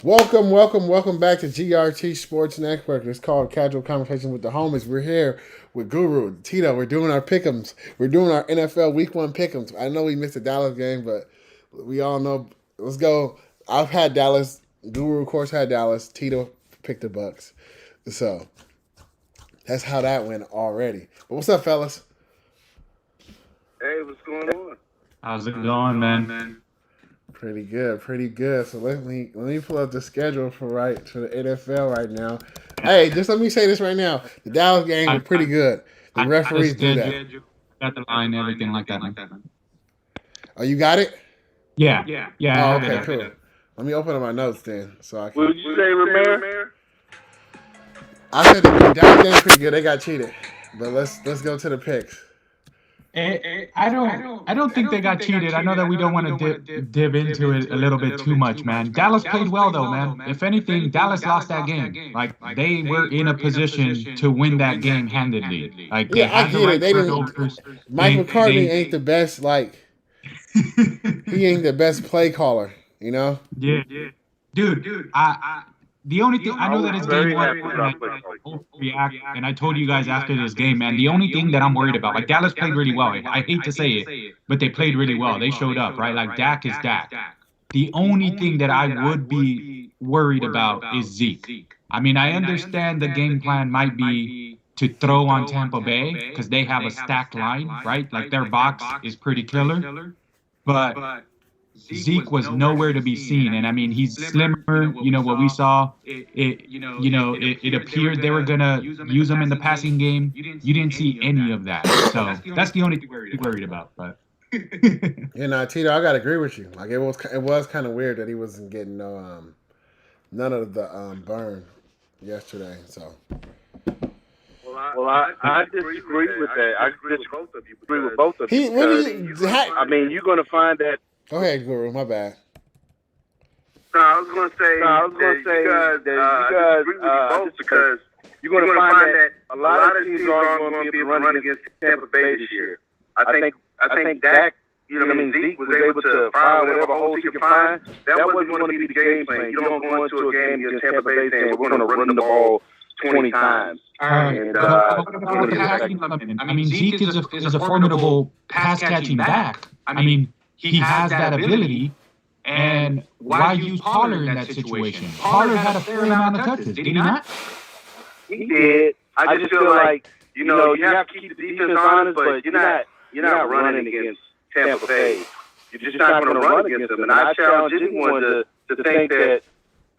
Welcome back to GRT Sports Network. It's called Casual Conversation with the Homies. We're here with Guru, Tito. We're doing our pick'ems. We're doing our NFL Week 1 pick'ems. I know we missed the Dallas game, but we all know. Let's go. I've had Dallas. Guru, of course, had Dallas. Tito picked the Bucks. So that's how that went already. But what's up, fellas? Hey, what's going on? How's it going, man? Pretty good. So let me pull up the schedule for the NFL right now. Hey, just let me say this right now: the Dallas game was pretty good. The referees do that. Got the line, everything like that, man. Oh, you got it? Yeah. Oh, okay, cool. Let me open up my notes then, so I can. What did you say, Romero? I said the Dallas game pretty good. They got cheated, but let's go to the picks. I don't think they got cheated. I know that we don't want to dive into it a little bit too much, man. Dallas played well, though, man. If anything, Dallas lost that game. Like, they were in a position to win that game handedly. Like, yeah, I get it. They didn't. Mike McCartney ain't the best. Like, he ain't the best play caller. You know? Yeah. Dude. The only thing I know that it's game one, and I told you guys after this game, man. The only thing that I'm worried about, like Dallas played really well. I hate to say it, but they played really well. They showed up, right? Like Dak is Dak. The only thing that I would be worried about is Zeke. I mean, I understand the game plan might be to throw on Tampa Bay because they have a stacked line, right? Like their box is pretty killer, but Zeke was nowhere to be seen, and I mean he's slimmer. You know what we saw. It appeared they were gonna use him in the passing game. You didn't see any of that, so that's the only thing we're worried about. But Tito, I gotta agree with you. Like it was kind of weird that he wasn't getting none of the burn yesterday. So. Well, I disagree with that. I disagree with both of you. I mean, you're gonna find that. Go ahead, Guru. My bad. No, I was gonna say that you guys just because you're gonna find that a lot of teams aren't going to be able to run against Tampa Bay this year. I think Dak, Zeke was able to find whatever holes he could find. That wasn't going to be the game plan. You don't go into a game against Tampa Bay saying we're going to run the ball 20 times. I mean, Zeke is a formidable pass catching back. I mean. He has that ability, and why use Pollard in that situation? Pollard had a fair amount of touches, did he not? He did. I just feel like you have to keep the defense honest, but you're not running against Tampa Bay. You're just not going to run against them. And I challenge anyone to think that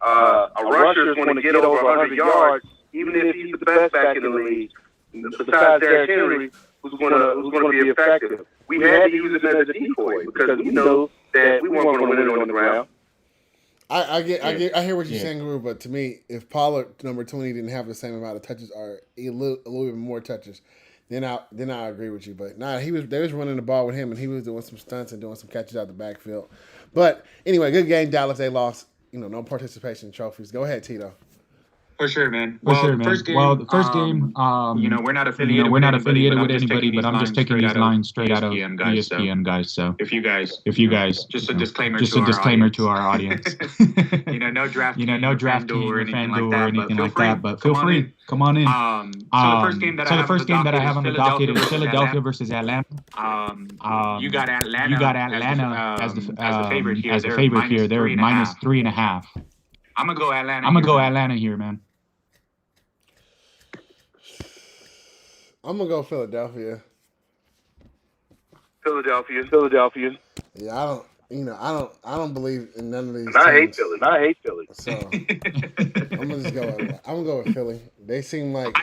a rusher is going to get over 100 yards, even if he's the best back in the league, besides Derrick Henry, who's going to be effective. We had to use him as a decoy because we know that we weren't going to win it on the ground. I hear what you're saying, Guru, but to me, if Pollard number 20 didn't have the same amount of touches or a little bit more touches, then I agree with you. But they was running the ball with him, and he was doing some stunts and doing some catches out the backfield. But anyway, good game, Dallas. They lost. No participation trophies. Go ahead, Tito. For sure, man. The first game, we're not affiliated with anybody, but I'm just taking these lines straight out of ESPN guys. So if you guys, just a disclaimer to our audience. No drafting, or anything like that. But feel free, come on in. So the first game that I have on the docket is Philadelphia versus Atlanta. You got Atlanta as the favorite here. They're minus 3.5. I'm gonna go Atlanta here, man. I'm gonna go Philadelphia. Philadelphia. Yeah, I don't believe in none of these. And I hate Philly. So I'm gonna go with Philly. They seem like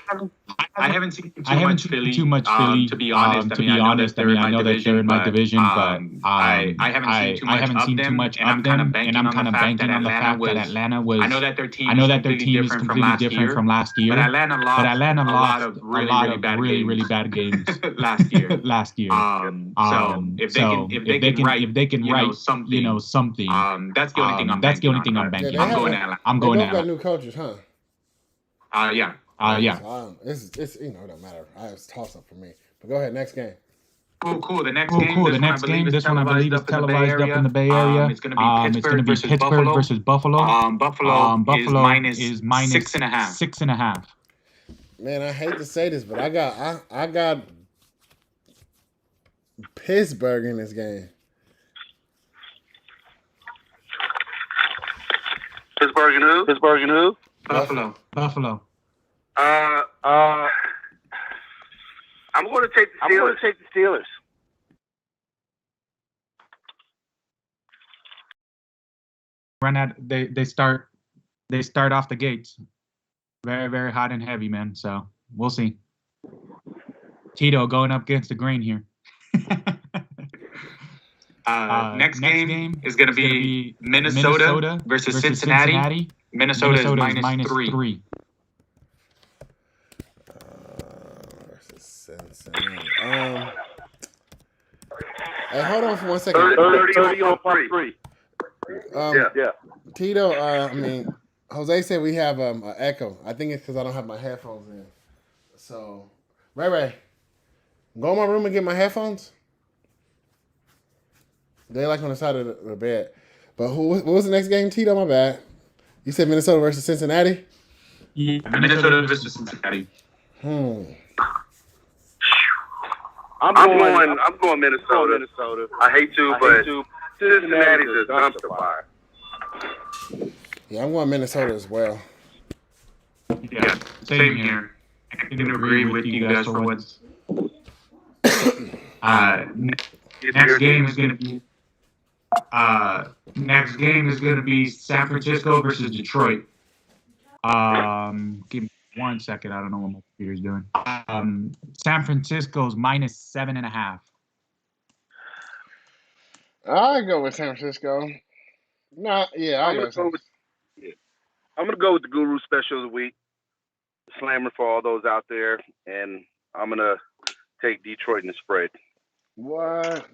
I haven't seen too much Philly. To be honest, I know that they're in my division, but I haven't seen too much of them, and I'm kind of banking on the fact that Atlanta was. I know that their team is completely different from last year, but Atlanta lost a lot of really bad games last year. So if they can write something, that's the only thing I'm banking. I'm going Atlanta. They got new coaches, huh? Yeah. It's it don't matter. It's toss up for me. But go ahead, next game. Cool. The next game, this one I believe is televised up in the Bay Area. It's going to be Pittsburgh versus Buffalo. Buffalo is minus 6.5. Man, I hate to say this, but I got Pittsburgh in this game. Pittsburgh and who? Buffalo. I'm going to take the Steelers. They start off the gates very, very hot and heavy, man. So we'll see. Tito going up against the grain here. Next game is going to be Minnesota versus Cincinnati. Minnesota is minus 3. Versus Cincinnati. Hey, hold on for 1 second. 30 on part 3. Yeah. Tito, Jose said we have an echo. I think it's because I don't have my headphones in. So, Ray, go in my room and get my headphones. They like on the side of the bed. But what was the next game, Tito? My bad. You said Minnesota versus Cincinnati? Yeah, Minnesota versus Cincinnati. I'm going Minnesota. I hate to, but Cincinnati's a dumpster fire. Yeah, I'm going Minnesota as well. Yeah, same here. I can agree with you guys for once. Next game is going to be San Francisco versus Detroit. Give me 1 second. I don't know what my computer's doing. San Francisco's minus 7.5. I go with San Francisco. I'm gonna go with the Guru Special of the Week, Slammer for all those out there, and I'm gonna take Detroit in the spread. What?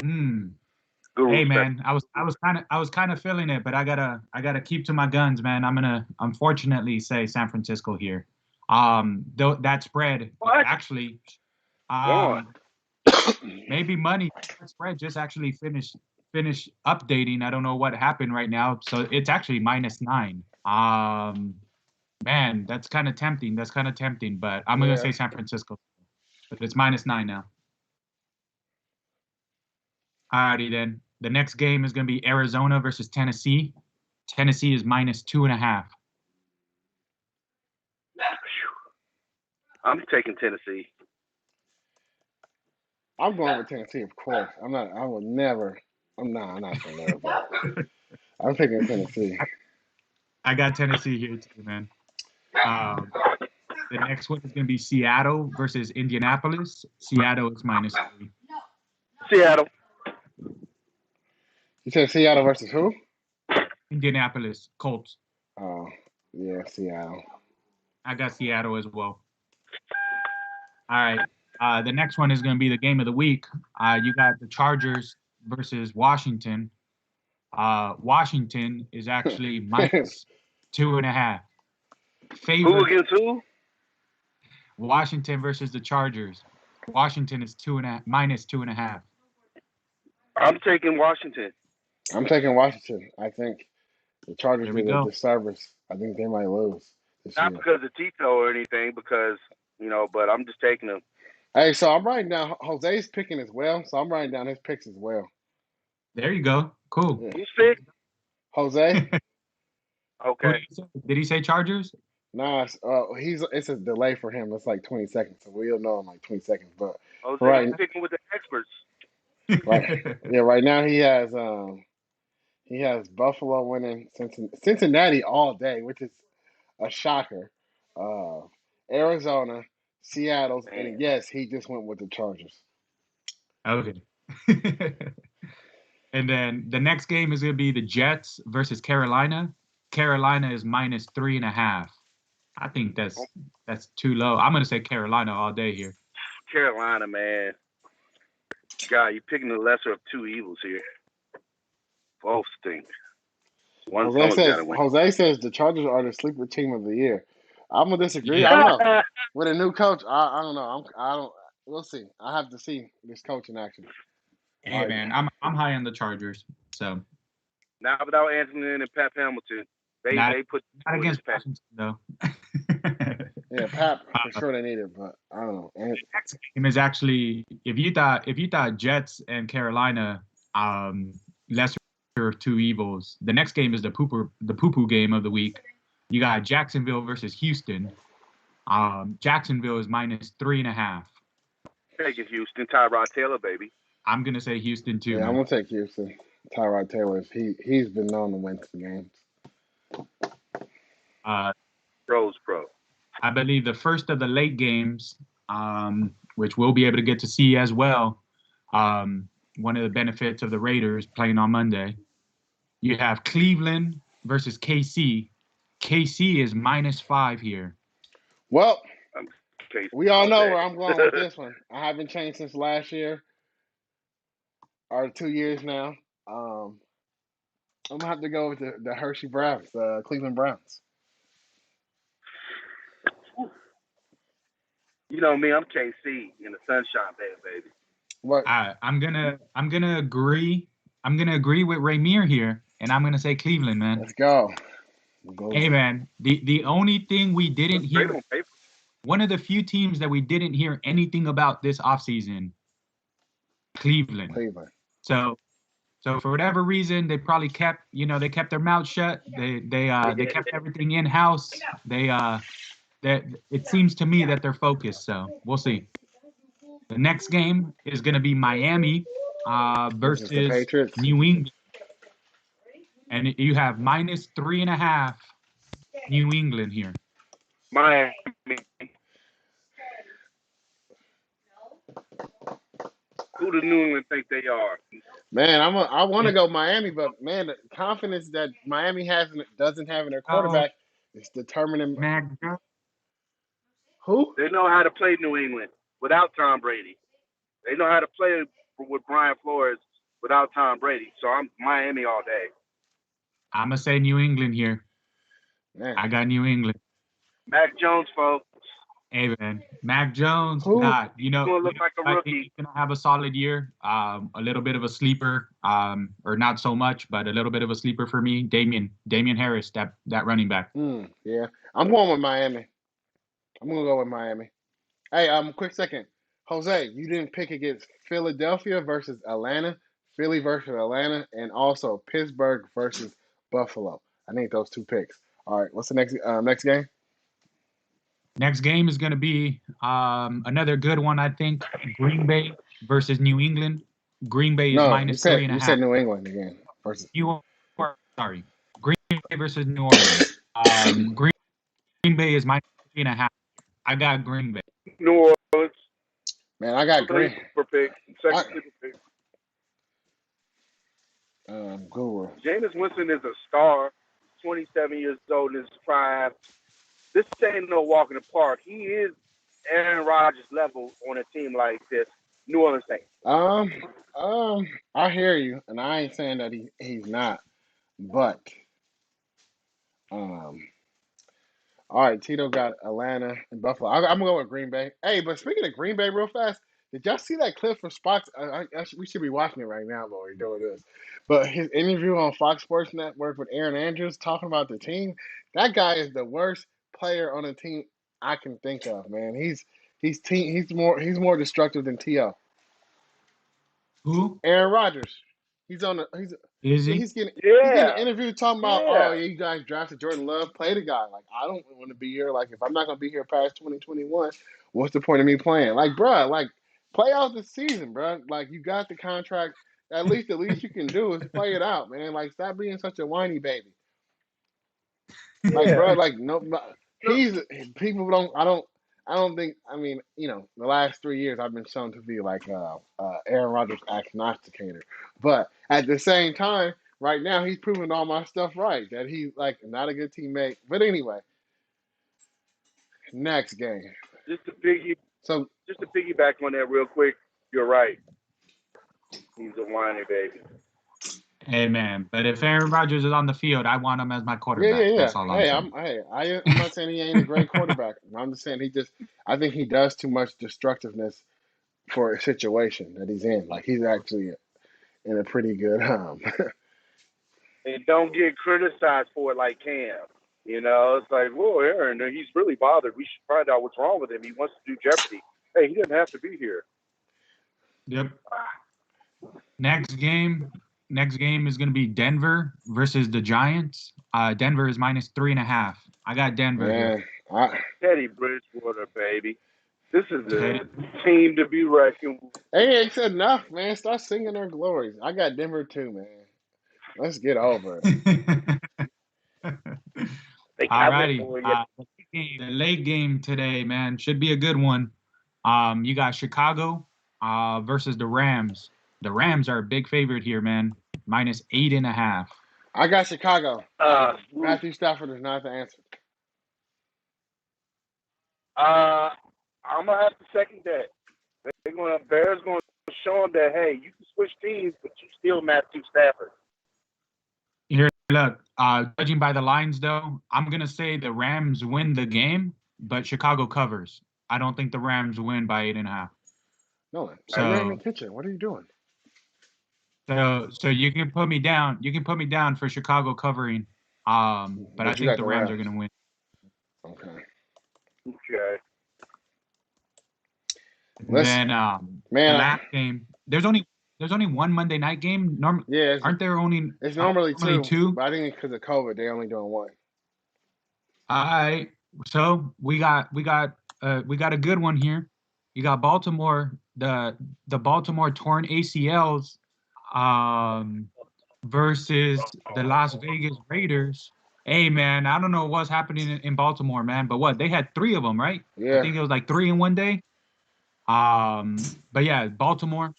Hey man, I was kind of feeling it, but I gotta keep to my guns, man. I'm gonna unfortunately say San Francisco here. That spread actually, maybe money spread just actually finished updating. I don't know what happened right now, so it's actually minus 9. Man, that's kind of tempting. But I'm gonna say San Francisco. But it's minus 9 now. Alrighty then. The next game is going to be Arizona versus Tennessee. Tennessee is minus 2.5. I'm taking Tennessee. I'm going with Tennessee, of course. I'm not going there, but I'm picking Tennessee. I got Tennessee here too, man. The next one is going to be Seattle versus Indianapolis. Seattle is minus 3. Seattle. You said Seattle versus who? Indianapolis Colts. Oh, yeah, Seattle. I got Seattle as well. All right. The next one is going to be the game of the week. You got the Chargers versus Washington. Washington is actually minus 2.5. Who against who? Washington versus the Chargers. Washington is minus 2.5. I'm taking Washington. I think the Chargers did a disservice. I think they might lose this Not year. because of Tito or anything, because, but I'm just taking them. Hey, so I'm writing down Jose's picking as well, so I'm writing down his picks as well. There you go. Cool. Yeah. Who's pick? Jose? Okay. Did he say Chargers? Nah, it's a delay for him. It's like 20 seconds, so we'll know in like 20 seconds. But Jose's picking with the experts. Right now he has Buffalo winning Cincinnati all day, which is a shocker. Arizona, Seattle, and yes, he just went with the Chargers. Okay. And then the next game is going to be the Jets versus Carolina. Carolina is minus 3.5. I think that's too low. I'm going to say Carolina all day here. Carolina, man. God, you're picking the lesser of two evils here. Both stink. Jose says the Chargers are the sleeper team of the year. I'm gonna disagree. I don't know. With a new coach, I don't know. we'll see. I have to see this coach in action. Hey Like, man, I'm high on the Chargers. So Not without Anthony and Pat Hamilton. They put not against Pat. Washington though. yeah, Pap for sure they need it, but I don't know. And The next game is actually if you thought Jets and Carolina lesser of two evils, the next game is the poo-poo game of the week. You got Jacksonville versus Houston. Jacksonville is -3.5. Taking Houston, Tyrod Taylor, baby. I'm gonna say Houston too. yeah, Man. I'm gonna take Houston. Tyrod Taylor, he's been known to win some games. Pros pro. I believe the first of the late games, which we'll be able to get to see as well. One of the benefits of the Raiders playing on Monday. You have Cleveland versus KC. KC is -5 here. Well, Case we all all know day. where I'm going with this one. I haven't changed since last year or 2 years now. I'm gonna have to go with the Hershey Browns, Cleveland Browns. You know me, I'm KC in the Sunshine Band, baby. What? I'm gonna agree. I'm gonna agree with Rainier here, and I'm gonna say Cleveland, man. Let's go. Hey, man. The only thing we didn't Looks great hear, on paper. one of the few teams that we didn't hear anything about this offseason, Cleveland. So for whatever reason, they probably kept their mouth shut. They kept everything in house. It seems to me that they're focused. So we'll see. The next game is going to be Miami versus the Patriots. New England, and you have -3.5 New England here. Miami. Who does New England think they are? Man, I want to go Miami, but man, the confidence that Miami doesn't have in their quarterback is determining. Who? They know how to play New England without Tom Brady. They know how to play with Brian Flores without Tom Brady. So I'm Miami all day. I'm gonna say New England here. Man. I got New England. Mac Jones, folks. Hey man, Mac Jones. Who? Nah, Gonna look like a I rookie. think he's gonna have a solid year. A little bit of a sleeper, or not so much, but a little bit of a sleeper for me. Damian Harris, that running back. Yeah, I'm going with Miami. I'm gonna go with Miami. Hey, quick second, Jose, you didn't pick against Philadelphia versus Atlanta, Philly versus Atlanta, and also Pittsburgh versus Buffalo. I think those two picks. All right, what's the next game? Next game is going to be another good one, I think. Green Bay versus New England. Green Bay is -3.5. You said New England again versus. Sorry, Green Bay versus New Orleans. Green Bay is -3.5. I got Green Bay. New Orleans. Man, I got Green. Super pick. Second super pick. Guru. Jameis Winston is a star. 27 years old in his prime. This ain't no walk in the park. He is Aaron Rodgers level on a team like this. New Orleans Saints. I hear you, and I ain't saying that he's not, but all right, Tito got Atlanta and Buffalo. I'm gonna go with Green Bay. Hey, but speaking of Green Bay, real fast, did y'all see that clip from Fox? We should be watching it right now, Lori, doing this. But his interview on Fox Sports Network with Aaron Andrews talking about the team. That guy is the worst player on the team I can think of, man. He's more destructive than T.O. Who? Aaron Rodgers. He's getting an interview talking about, you guys drafted Jordan Love, play the guy. Like, I don't want to be here. Like, if I'm not gonna be here past 2021, what's the point of me playing? Like, bruh, like, play out the season, bruh. Like, you got the contract. At least you can do is play it out, man. Like, stop being such a whiny baby. Like, bruh, like, no, people don't. I don't think. I mean, the last 3 years I've been shown to be like Aaron Rodgers agnosticator, but at the same time, right now he's proving all my stuff right. That he's like not a good teammate. But anyway, next game. Just to piggyback on that real quick, you're right. He's a whiny baby. Hey man, but if Aaron Rodgers is on the field, I want him as my quarterback. Yeah. That's all I'm saying. I'm not saying he ain't a great quarterback. I'm just saying I think he does too much destructiveness for a situation that he's in. Like he's actually in a pretty good And don't get criticized for it like Cam. It's like, whoa, Aaron, he's really bothered. We should find out what's wrong with him. He wants to do Jeopardy. Hey, he doesn't have to be here. Yep. Next game is going to be Denver versus the Giants. Denver is -3.5. I got Denver here. Teddy Bridgewater, baby. This is a team to be reckoned with. Hey, it's enough, man. Start singing their glories. I got Denver too, man. Let's get over it. Alrighty. The late game today, man, should be a good one. You got Chicago versus the Rams. The Rams are a big favorite here, man. -8.5. I got Chicago. Matthew Stafford is not the answer. I'm gonna have to second that. Bears gonna show them that, hey, you can switch teams, but you still Matthew Stafford. Here, look. Judging by the lines, though, I'm gonna say the Rams win the game, but Chicago covers. I don't think the Rams win by 8.5. No, you're in the kitchen. What are you doing? So you can put me down. You can put me down for Chicago covering. But I think the Rams are gonna win. Okay. Then the last game. There's only one Monday night game. Aren't there only? It's normally two. But I think because of COVID, they're only doing one. All right. So we got a good one here. You got Baltimore, the Baltimore torn ACLs, versus the Las Vegas Raiders. Hey man, I don't know what's happening in Baltimore, man. But what, they had 3 of them, right? Yeah. I think it was like 3 in one day. But yeah, Baltimore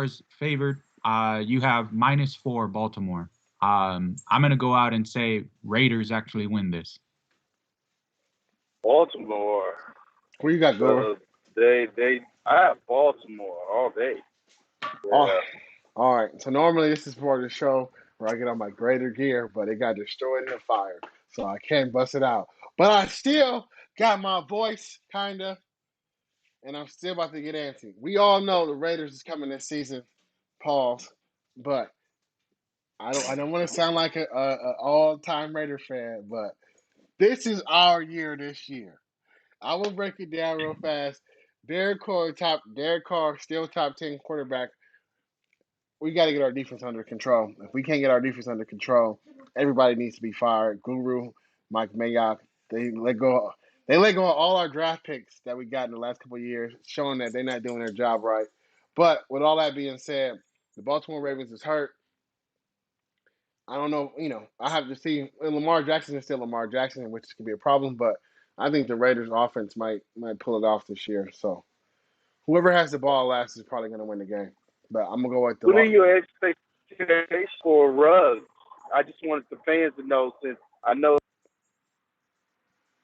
is favored. You have -4 Baltimore. I'm gonna go out and say Raiders actually win this. Baltimore. Who you got, Gore? I have Baltimore all day. Yeah. All right. So normally this is part of the show where I get on my greater gear, but it got destroyed in the fire, so I can't bust it out. But I still got my voice, kinda, and I'm still about to get antsy. We all know the Raiders is coming this season, pause, but I don't want to sound like a all-time Raider fan, but this is our year this year. I will break it down real fast. Derek Carr, still top 10 quarterback. We got to get our defense under control. If we can't get our defense under control, everybody needs to be fired. Guru, Mike Mayock, they let go of all our draft picks that we got in the last couple of years, showing that they're not doing their job right. But with all that being said, the Baltimore Ravens is hurt. I don't know, I have to see. Lamar Jackson is still Lamar Jackson, which could be a problem, but I think the Raiders' offense might pull it off this year. So whoever has the ball last is probably going to win the game. But I'm going to go with the What are your expectations for Ruggs? I just wanted the fans to know, since I know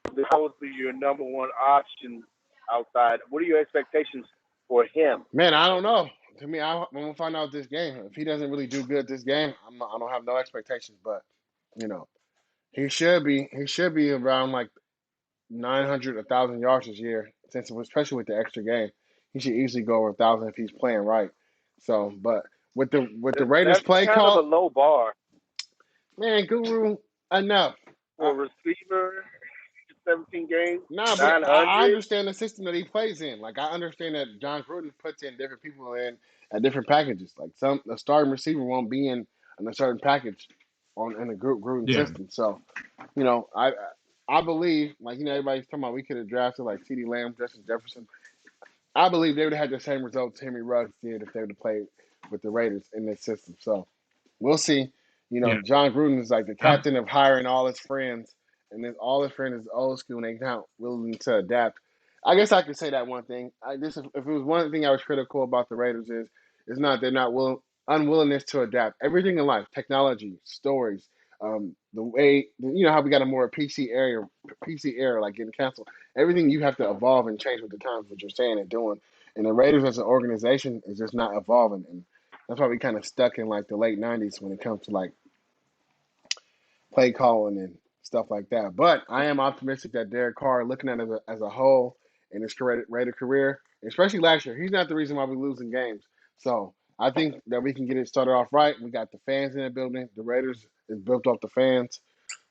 that was your number one option outside. What are your expectations for him? Man, I don't know. To me, I'm going to find out this game. If he doesn't really do good this game, I don't have no expectations. But, he should be around like 900, 1,000 yards this year, especially with the extra game. He should easily go over 1,000 if he's playing right. So, but with the Raiders play call, that's kind of a low bar. Man, Guru, enough for a receiver. 17 games. Nah, but I understand the system that he plays in. Like, I understand that John Gruden puts in different people in at different packages. Like, a starting receiver won't be in a certain package in a Gruden system. So, I believe, like, everybody's talking about we could have drafted like CeeDee Lamb, Justin Jefferson. I believe they would have had the same results Henry Ruggs did if they would have played with the Raiders in this system. So, we'll see. John Gruden is like the captain of hiring all his friends. And then all his friends is old school and they not willing to adapt. I guess I could say that one thing. If it was one thing I was critical about the Raiders is not they're not unwillingness to adapt. Everything in life, technology, stories, the way how we got a more PC era like getting canceled. Everything you have to evolve and change with the times, what you're saying and doing. And the Raiders as an organization is just not evolving, and that's why we kind of stuck in like the late '90s when it comes to like play calling and stuff like that. But I am optimistic that Derek Carr, looking at it as a whole, in his Raider career, especially last year. He's not the reason why we're losing games. So I think that we can get it started off right. We got the fans in the building. The Raiders is built off the fans.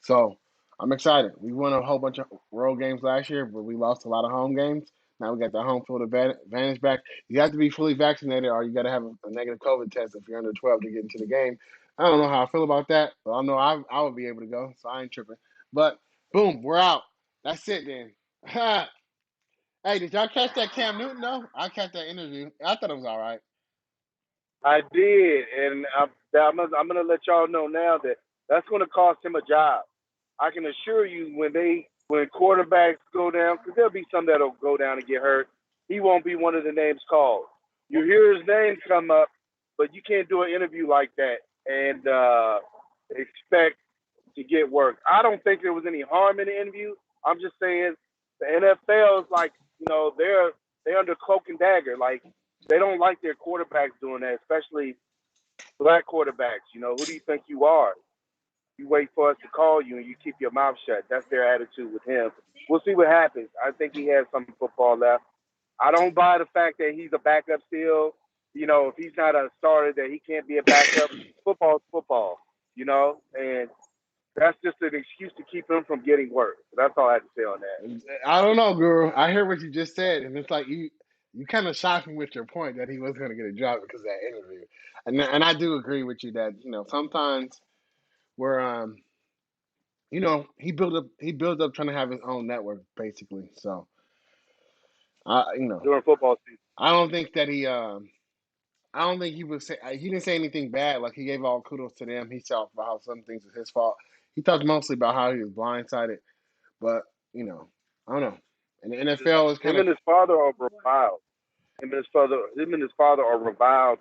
So I'm excited. We won a whole bunch of road games last year, but we lost a lot of home games. Now we got the home field advantage back. You have to be fully vaccinated or you got to have a negative COVID test if you're under 12 to get into the game. I don't know how I feel about that, but I know I would be able to go, so I ain't tripping. But boom, we're out. That's it then. Hey, did y'all catch that Cam Newton though? I catch that interview. I thought it was all right. I did, and I'm gonna let y'all know now that that's gonna cost him a job. I can assure you, when quarterbacks go down, because there'll be some that'll go down and get hurt. He won't be one of the names called. You hear his name come up, but you can't do an interview like that and expect to get work. I don't think there was any harm in the interview. I'm just saying the NFL is like, they're under cloak and dagger. Like, they don't like their quarterbacks doing that, especially black quarterbacks. Who do you think you are? You wait for us to call you and you keep your mouth shut. That's their attitude with him. We'll see what happens. I think he has some football left. I don't buy the fact that he's a backup still. If he's not a starter, that he can't be a backup. Football's football, and that's just an excuse to keep him from getting work. That's all I have to say on that. I don't know, girl. I heard what you just said, and it's like you kind of shocked me with your point that he wasn't going to get a job because of that interview. And I do agree with you that sometimes we're he built up trying to have his own network basically. So During football season, I don't think that I don't think he was he didn't say anything bad. Like he gave all kudos to them. He talked about how some things was his fault. He talked mostly about how he was blindsided, but I don't know. And the NFL is kind him of and his father are reviled. Him and his father are reviled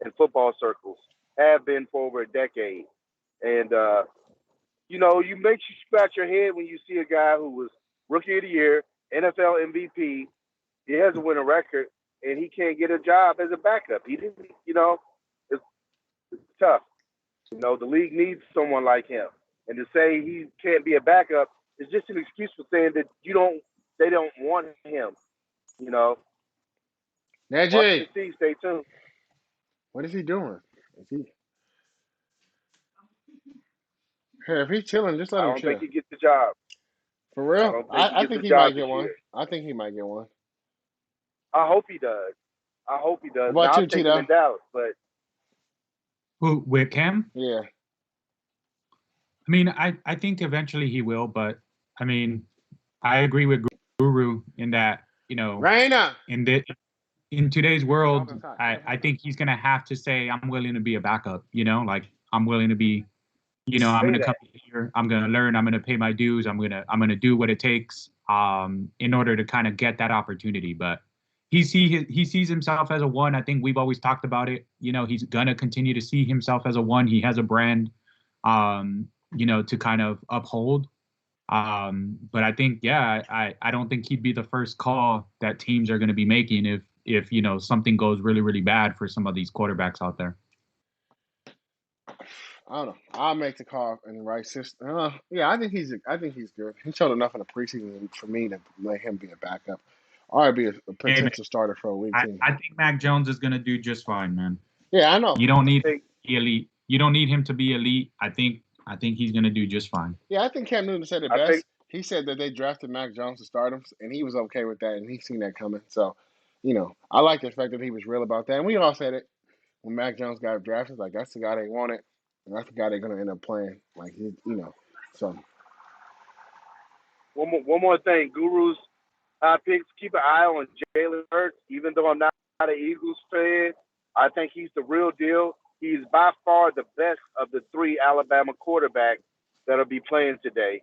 in football circles. Have been for over a decade, and you makes you scratch your head when you see a guy who was Rookie of the Year, NFL MVP. He has a winning record, and he can't get a job as a backup. He didn't, it's tough. The league needs someone like him, and to say he can't be a backup is just an excuse for saying that they don't want him. Watch and see. Stay tuned. what is he doing? Is he? Hey, if he's chilling, just let I him don't think chill. he gets the job. For I real, don't think he I gets think the he might job get this one. year. I think he might get one. I hope he does. What And about I'll you, take him Tito? in Dallas, but Who with Cam? Yeah. I mean, I think eventually he will, but I mean, I agree with Guru in that Raina. in today's world, Outside. I think he's gonna have to say I'm willing to be a backup. Like I'm willing to be. I'm gonna come here. I'm gonna learn. I'm gonna pay my dues. I'm gonna do what it takes in order to kind of get that opportunity. But he sees himself as a one. I think we've always talked about it. He's gonna continue to see himself as a one. He has a brand, to kind of uphold. But I think, I don't think he'd be the first call that teams are going to be making if something goes really, really bad for some of these quarterbacks out there. I don't know. I'll make the call in the right system. Yeah, I think he's good. He showed enough in the preseason for me to let him be a backup, or be a potential starter for a weak team. I think Mac Jones is going to do just fine, man. Yeah, I know. You don't need him to be elite. You don't need him to be elite. I think he's going to do just fine. Yeah, I think Cam Newton said it best. He said that they drafted Mac Jones to start him, and he was okay with that, and he's seen that coming. So, I like the fact that he was real about that. And we all said it when Mac Jones got drafted. Like, that's the guy they wanted, and that's the guy they're going to end up playing. Like, so. One more thing. Guru's picks, keep an eye on Jalen Hurts. Even though I'm not an Eagles fan, I think he's the real deal. He's by far the best of the three Alabama quarterbacks that'll be playing today,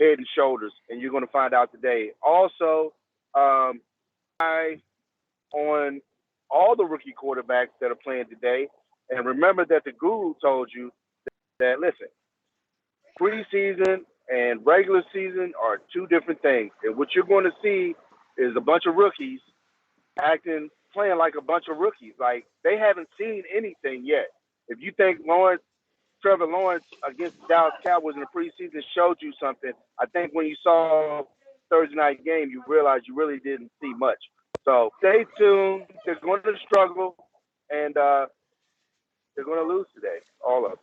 head and shoulders, and you're going to find out today. Also, on all the rookie quarterbacks that are playing today, and remember that the Guru told you that, listen, preseason and regular season are two different things. And what you're going to see is a bunch of rookies playing like a bunch of rookies. Like, they haven't seen anything yet. If you think Trevor Lawrence against the Dallas Cowboys in the preseason showed you something, I think when you saw Thursday night game, you realize you really didn't see much. So stay tuned. They're going to struggle, and they're going to lose today, all of them.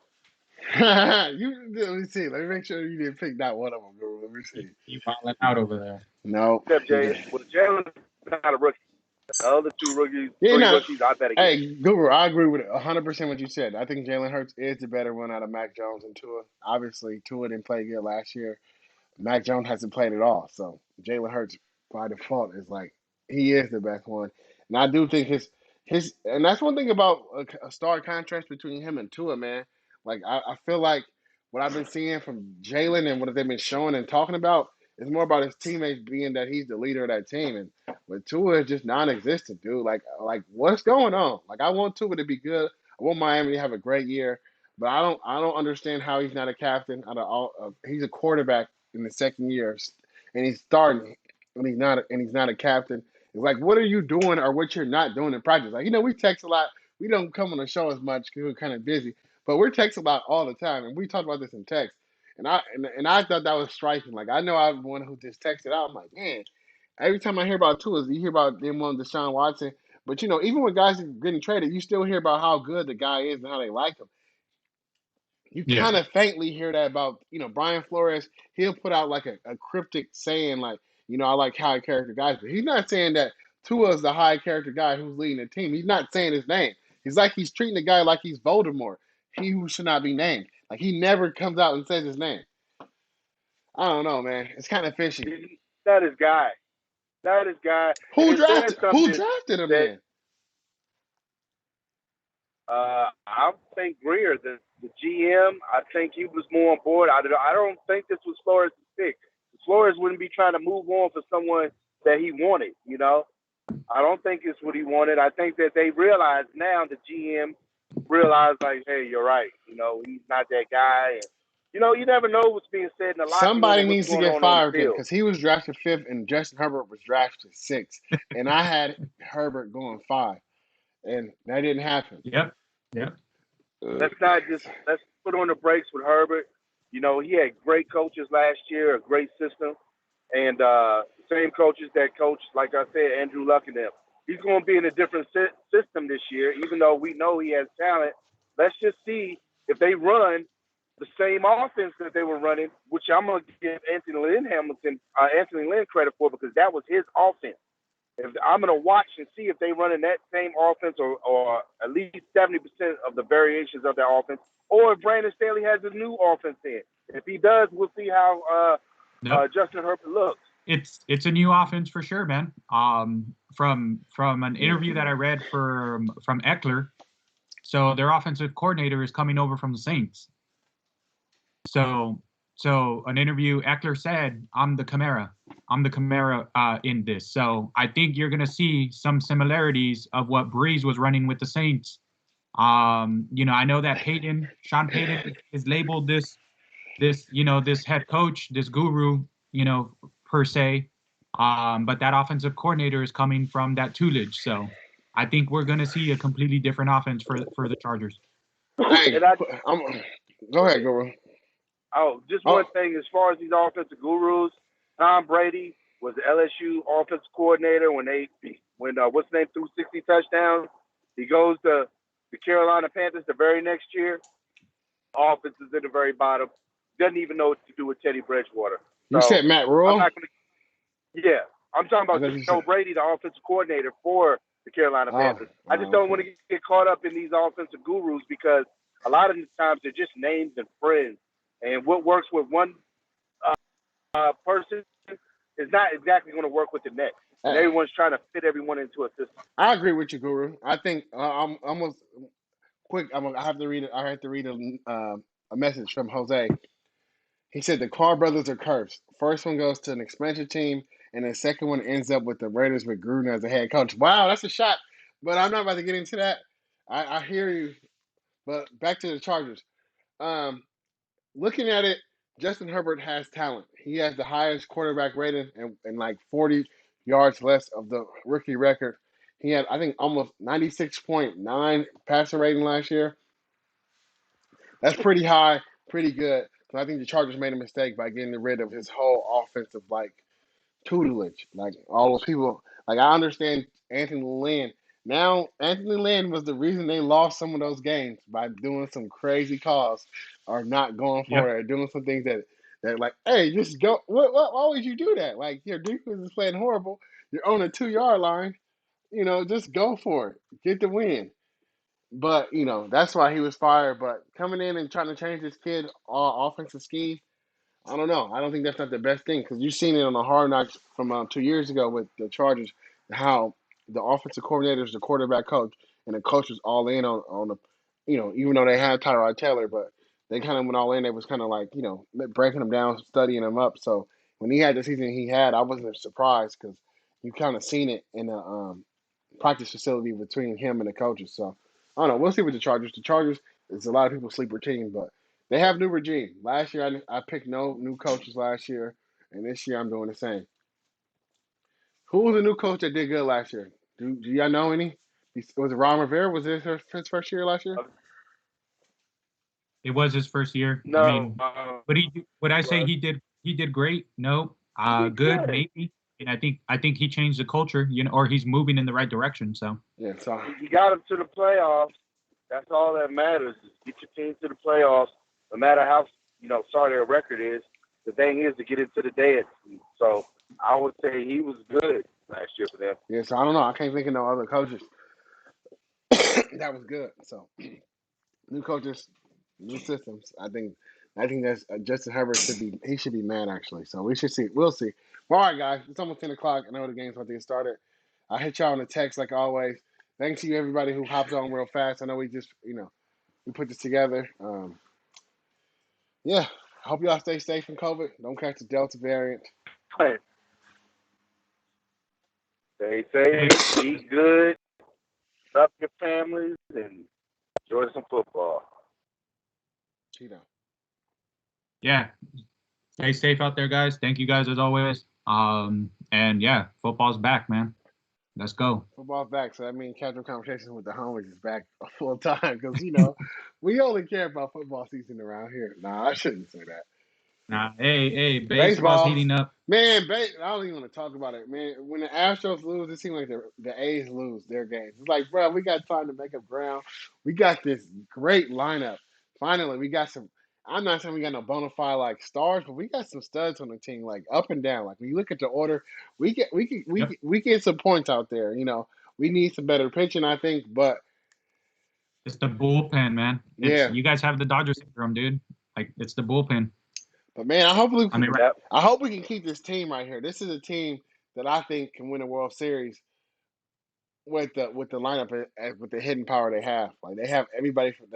Let me see. Let me make sure you didn't pick that one of them, Guru. Let me see. You wilding out over there. No. Except Jalen's not a rookie. The other two rookies, Yeah, three rookies, I bet again. Hey, Guru, I agree with 100% what you said. I think Jalen Hurts is the better one out of Mac Jones and Tua. Obviously, Tua didn't play good last year. Mac Jones hasn't played at all. So Jalen Hurts, by default, is like he is the best one. And I do think his and that's one thing about a star contrast between him and Tua, man. Like I feel like what I've been seeing from Jalen and what they've been showing and talking about is more about his teammates being that he's the leader of that team. And with Tua is just non-existent, dude. Like what's going on? Like I want Tua to be good. I want Miami to have a great year, but I don't understand how he's not a captain. Out of all, he's a quarterback in the second year, and he's starting, and he's not a captain. It's like, what are you doing, or what you're not doing in practice? Like, we text a lot. We don't come on the show as much because we're kind of busy, but we're text a lot all the time, and we talked about this in text. And I thought that was striking. Like, I know I'm one who just texted out. I'm like, man, every time I hear about Tua, you hear about them on Deshaun Watson. But even when guys are getting traded, you still hear about how good the guy is and how they like him. You kind of faintly hear that about, Brian Flores. He'll put out like a cryptic saying like, I like high character guys. But he's not saying that Tua is the high character guy who's leading the team. He's not saying his name. He's treating the guy like he's Voldemort, he who should not be named. Like he never comes out and says his name. I don't know, man. It's kind of fishy. That is guy. Who drafted him then? I think Greer, the GM, I think he was more on board. I don't think this was Flores' pick. Flores wouldn't be trying to move on for someone that he wanted, I don't think it's what he wanted. I think that they realize now, the GM realized, like, hey, you're right. He's not that guy. And, you never know what's being said in the locker room. Somebody needs to get fired because he was drafted 5th and Justin Herbert was drafted 6th. And I had Herbert going 5. And that didn't happen. Yep. Let's put on the brakes with Herbert. He had great coaches last year, a great system, and same coaches that coached, like I said, Andrew Luck and them. He's going to be in a different system this year, even though we know he has talent. Let's just see if they run the same offense that they were running, which I'm going to give Anthony Lynn credit for, because that was his offense. I'm going to watch and see if they run in that same offense or at least 70% of the variations of that offense, or if Brandon Staley has a new offense in. If he does, we'll see how Justin Herbert looks. It's a new offense for sure, man. From an interview that I read from Eckler, so their offensive coordinator is coming over from the Saints. So an interview, Eckler said, I'm the Camara in this. So I think you're going to see some similarities of what Breeze was running with the Saints. I know that Sean Payton is labeled this head coach, this guru, per se. But that offensive coordinator is coming from that tutelage. So I think we're going to see a completely different offense for the Chargers. Hey, go ahead, Guru. One thing, as far as these offensive gurus, Tom Brady was the LSU offensive coordinator when what's his name threw 60 touchdowns. He goes to the Carolina Panthers the very next year. Offense is at the very bottom. Doesn't even know what to do with Teddy Bridgewater. You said Matt Rule? I'm talking about Joe Brady, the offensive coordinator for the Carolina Panthers. I just don't want to get caught up in these offensive gurus, because a lot of the times they're just names and friends. And what works with one person is not exactly going to work with the next. And everyone's trying to fit everyone into a system. I agree with you, Guru. I think I'm almost quick. I have to read a message from Jose. He said the Carr brothers are cursed. First one goes to an expansion team, and the second one ends up with the Raiders with Gruden as a head coach. Wow, that's a shot. But I'm not about to get into that. I hear you. But back to the Chargers. Looking at it, Justin Herbert has talent. He has the highest quarterback rating and like 40 yards less of the rookie record. He had, I think, almost 96.9 passer rating last year. That's pretty high, pretty good. So I think the Chargers made a mistake by getting rid of his whole offensive tutelage. Like all those people. Like I understand Anthony Lynn. Now Anthony Lynn was the reason they lost some of those games by doing some crazy calls or not going for it or doing some things that like, hey, just go. Why would you do that? Like your defense is playing horrible. You're on the 2 yard line. Just go for it. Get the win. But that's why he was fired. But coming in and trying to change this kid offensive scheme, I don't know. I don't think that's not the best thing because you've seen it on the Hard Knocks from 2 years ago with the Chargers, how the offensive coordinators, the quarterback coach, and the coach was all in on the, even though they had Tyrod Taylor, but they kind of went all in. They was kind of like, breaking him down, studying him up. So when he had the season he had, I wasn't surprised because you kind of seen it in the practice facility between him and the coaches. So I don't know. We'll see with the Chargers. The Chargers is a lot of people's sleeper team, but they have new regime. Last year, I picked no new coaches last year, and this year I'm doing the same. Who was the new coach that did good last year? Do y'all know any? Was it Ron Rivera? Was it his first year last year? It was his first year. No, I mean, but would I say he did great? No. Good maybe. And I think he changed the culture, or he's moving in the right direction. So yeah, so you got him to the playoffs. That's all that matters. Is get your team to the playoffs, no matter how sorry their record is. The thing is to get into the dance. So I would say he was good last year for them. yeah, so I don't know. I can't think of no other coaches that was good. So new coaches, new systems. I think that's Justin Herbert should be mad actually. So we should see. We'll see. All right, guys. It's almost 10 o'clock. I know the game's about to get started. I hit y'all on the text like always. Thanks to you everybody who hopped on real fast. I know we just we put this together. Yeah. Hope y'all stay safe from COVID. Don't catch the Delta variant. Stay safe, be good, love your families, and enjoy some football. Cheeto. Yeah. Stay safe out there, guys. Thank you guys as always. And yeah, football's back, man. Let's go. Football's back, so that means casual conversations with the homies is back full time because we only care about football season around here. Nah, I shouldn't say that. Nah, hey, baseball's heating up. Man, I don't even want to talk about it, man. When the Astros lose, it seems like the A's lose their games. It's like, bro, we got time to make up ground. We got this great lineup. Finally, we got some. I'm not saying we got no bona fide like stars, but we got some studs on the team, like up and down. Like when you look at the order, we get some points out there. We need some better pitching, I think, but it's the bullpen, man. You guys have the Dodger syndrome, dude. Like it's the bullpen. But man, I hope we can keep this team right here. This is a team that I think can win a World Series with the lineup with the hidden power they have. Like they have everybody from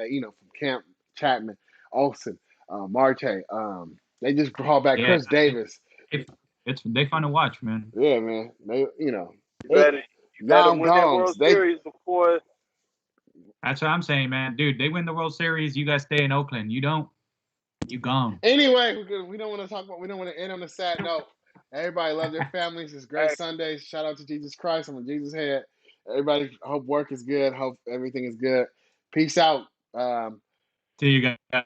Camp, Chapman, Olsen, Marte. They just brought back Chris Davis. They fun to watch, man. Yeah, man. They you better win that World Series before. That's what I'm saying, man. Dude, they win the World Series. You guys stay in Oakland. You don't. You gone. Anyway, we don't want to end on a sad note. Everybody love their families. It's great Sunday. Shout out to Jesus Christ. I'm a Jesus head. Everybody hope work is good. Hope everything is good. Peace out. See you guys.